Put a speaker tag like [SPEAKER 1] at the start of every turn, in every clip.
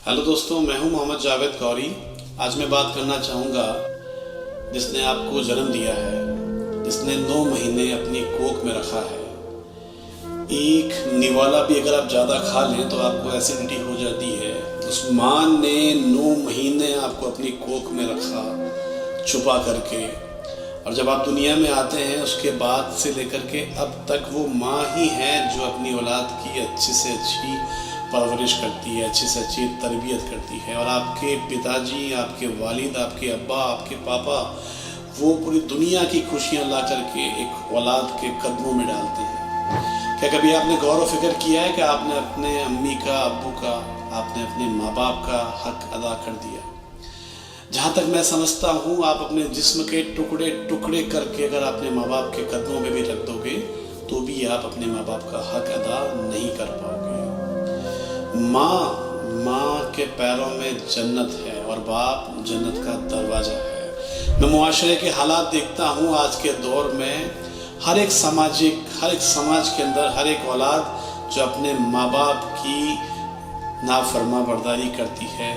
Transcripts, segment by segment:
[SPEAKER 1] Hello दोस्तों, मैं हूं मोहम्मद जावेद गौरी। आज मैं बात करना चाहूँगा जिसने आपको जन्म दिया है, जिसने 9 महीने अपनी कोख में रखा है। एक निवाला भी अगर आप ज़्यादा खा लें तो आपको एसिडिटी हो जाती है। उस माँ ने 9 महीने आपको अपनी कोख में रखा छुपा करके, और जब आप दुनिया में आते हैं उसके बाद से लेकर के अब तक वो माँ ही है जो अपनी औलाद की अच्छी से अच्छी परवरिश करती है, अच्छी से अच्छी तरबियत करती है। और आपके पिताजी, आपके वालिद, आपके अब्बा, आपके पापा वो पूरी दुनिया की खुशियाँ ला करके एक औलाद के कदमों में डालते हैं। क्या कभी आपने गौर व फिक्र किया है कि आपने अपने अम्मी का, अब्बू का, आपने अपने माँ बाप का हक अदा कर दिया? जहाँ तक मैं समझता हूँ, आप अपने जिस्म के टुकड़े टुकड़े करके अगर अपने माँ बाप के कदमों में भी रख दोगे तो भी आप अपने माँ बाप का हक अदा नहीं कर पाओगे। माँ के पैरों में जन्नत है और बाप जन्नत का दरवाज़ा है। मैं मुआशरे के हालात देखता हूँ आज के दौर में, हर एक समाज के अंदर हर एक औलाद जो अपने माँ बाप की नाफरमा बर्दारी करती है,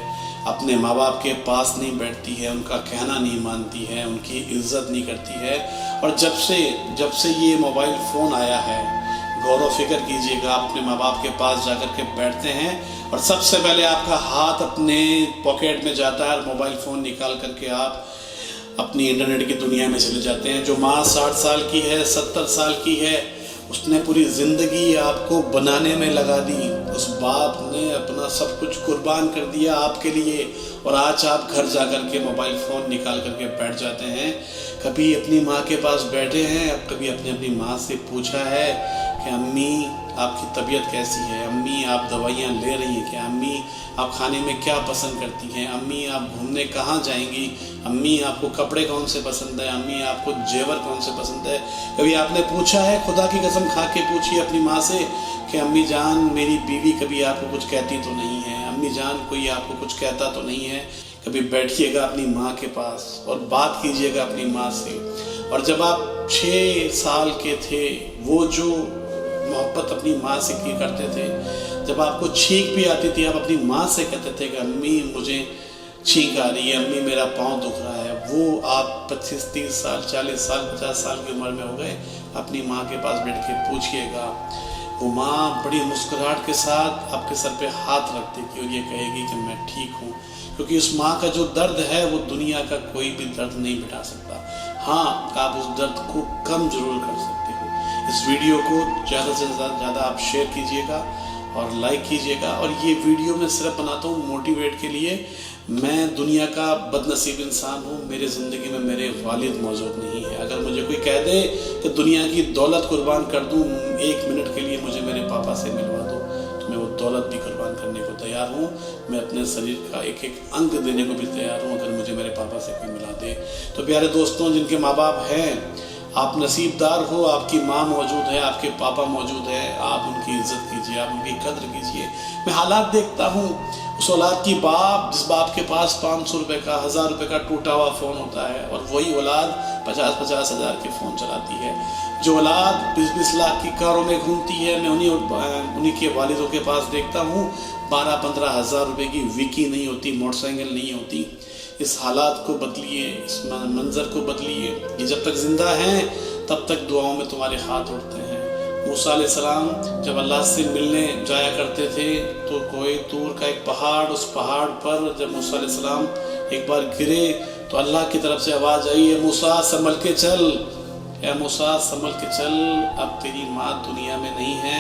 [SPEAKER 1] अपने माँ बाप के पास नहीं बैठती है, उनका कहना नहीं मानती है, उनकी इज्जत नहीं करती है। और जब से ये मोबाइल फ़ोन आया है, गौर व फिक्र कीजिएगा, आप अपने माँ बाप के पास जाकर के बैठते हैं और सबसे पहले आपका हाथ अपने पॉकेट में जाता है और मोबाइल फ़ोन निकाल करके आप अपनी इंटरनेट की दुनिया में चले जाते हैं। जो माँ 60 साल की है, 70 साल की है, उसने पूरी ज़िंदगी आपको बनाने में लगा दी। उस बाप ने अपना सब कुछ कुर्बान कर दिया आपके लिए, और आज आप घर जा कर के मोबाइल फ़ोन निकाल करके बैठ जाते हैं। कभी अपनी माँ के पास बैठे हैं, अब कभी अपनी माँ से पूछा है कि अम्मी आपकी तबीयत कैसी है? अम्मी आप दवाइयाँ ले रही हैं क्या? अम्मी आप खाने में क्या पसंद करती हैं? अम्मी आप घूमने कहाँ जाएंगी? अम्मी आपको कपड़े कौन से पसंद है? अम्मी आपको जेवर कौन से पसंद है? कभी आपने पूछा है, खुदा की कसम खा के पूछिए अपनी माँ से कि अम्मी जान मेरी बीवी कभी आपको कुछ कहती तो नहीं है? अम्मी जान कोई आपको कुछ कहता तो नहीं है? कभी बैठिएगा अपनी माँ के पास और बात कीजिएगा अपनी माँ से। और जब आप 6 साल के थे, वो जो मोहब्बत अपनी माँ से की करते थे, जब आपको छींक भी आती थी, आप अपनी माँ से कहते थे कि अम्मी मुझे छींक आ रही है, अम्मी मेरा पाँव दुख रहा है। वो आप 25, 30 साल, 40 साल, 50 साल की उम्र में हो गए, अपनी माँ के पास बैठ के पूछिएगा। वो माँ बड़ी मुस्कुराहट के साथ आपके सर पे हाथ रख देगी और ये कहेगी कि मैं ठीक हूँ, क्योंकि उस माँ का जो दर्द है वो दुनिया का कोई भी दर्द नहीं मिटा सकता। हाँ, आप उस दर्द को कम जरूर कर सकते हो। इस वीडियो को ज़्यादा से ज़्यादा आप शेयर कीजिएगा और लाइक कीजिएगा। और ये वीडियो मैं सिर्फ बनाता हूँ मोटिवेट के लिए। मैं दुनिया का बदनसीब इंसान हूँ, मेरे ज़िंदगी में मेरे वालिद मौजूद नहीं है। अगर मुझे कोई कह दे कि दुनिया की दौलत कुर्बान कर दूँ, 1 मिनट के लिए मुझे मेरे पापा से मिलवा दो, तो मैं वो दौलत भी कुर्बान करने को तैयार हूँ। मैं अपने शरीर का एक एक अंग देने को भी तैयार हूँ अगर मुझे मेरे पापा से कोई मिला दे। तो प्यारे दोस्तों, जिनके माँ बाप हैं, आप नसीबदार हो, आपकी माँ मौजूद है, आपके पापा मौजूद है, आप उनकी इज्जत कीजिए, आप उनकी कद्र कीजिए। मैं हालात देखता हूँ, उस औलाद की जिस बाप के पास 500 रुपये का, 1000 रुपये का टूटा हुआ फ़ोन होता है, और वही औलाद 50-50 हज़ार के फ़ोन चलाती है। जो औलाद 20-20 लाख की कारों में घूमती है, मैं उन्हीं के वालिदों के पास देखता हूँ 12-15 हज़ार रुपये की विकी नहीं होती, मोटरसाइकिल नहीं होती। इस हालात को बदलिए, इस मंज़र को बदलिए। ये जब तक ज़िंदा हैं तब तक दुआओं में तुम्हारे हाथ उठते हैं। मूसा अलैहिस्सलाम जब अल्लाह से मिलने जाया करते थे तो कोई तूर का एक पहाड़, उस पहाड़ पर जब मूसा अलैहिस्सलाम एक बार गिरे तो अल्लाह की तरफ से आवाज़ आई, है मूसा संभल के चल, है मूसा संभल के चल, अब तेरी माँ दुनिया में नहीं है,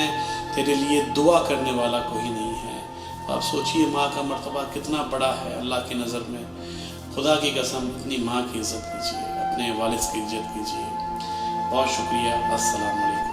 [SPEAKER 1] तेरे लिए दुआ करने वाला कोई नहीं है। आप सोचिए माँ का मर्तबा कितना बड़ा है अल्लाह की नज़र में। खुदा की कसम, अपनी माँ की इज़्ज़त कीजिए, अपने वालिद की इज़्ज़त कीजिए। बहुत शुक्रिया। अस्सलाम वालेकुम।